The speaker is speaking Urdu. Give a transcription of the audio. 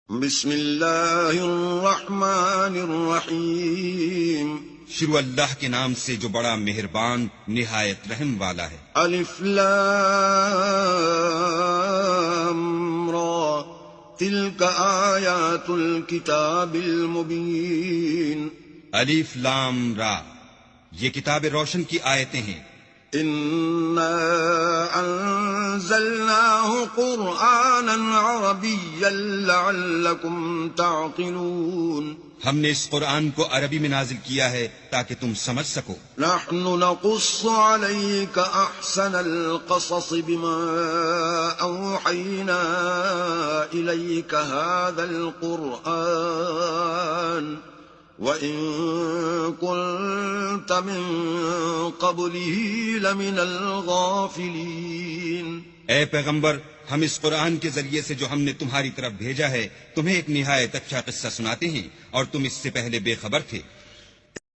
بسم اللہ الرحمن الرحیم شروع اللہ کے نام سے جو بڑا مہربان نہایت رحم والا ہے۔ الف لام را تلک آیات الکتاب المبین۔ الف لام را، یہ کتاب روشن کی آیتیں ہیں۔ انا انزلناه قرآنا عربیا لعلکم تعقلون۔ ہم نے اس قرآن کو عربی میں نازل کیا ہے تاکہ تم سمجھ سکو۔ نحن نقص عليك احسن القصص بما اوحينا اليك هذا القرآن وإن كنت من قبله لمن الغافلين۔ اے پیغمبر، ہم اس قرآن کے ذریعے سے جو ہم نے تمہاری طرف بھیجا ہے تمہیں ایک نہایت اچھا قصہ سناتے ہیں، اور تم اس سے پہلے بے خبر تھے۔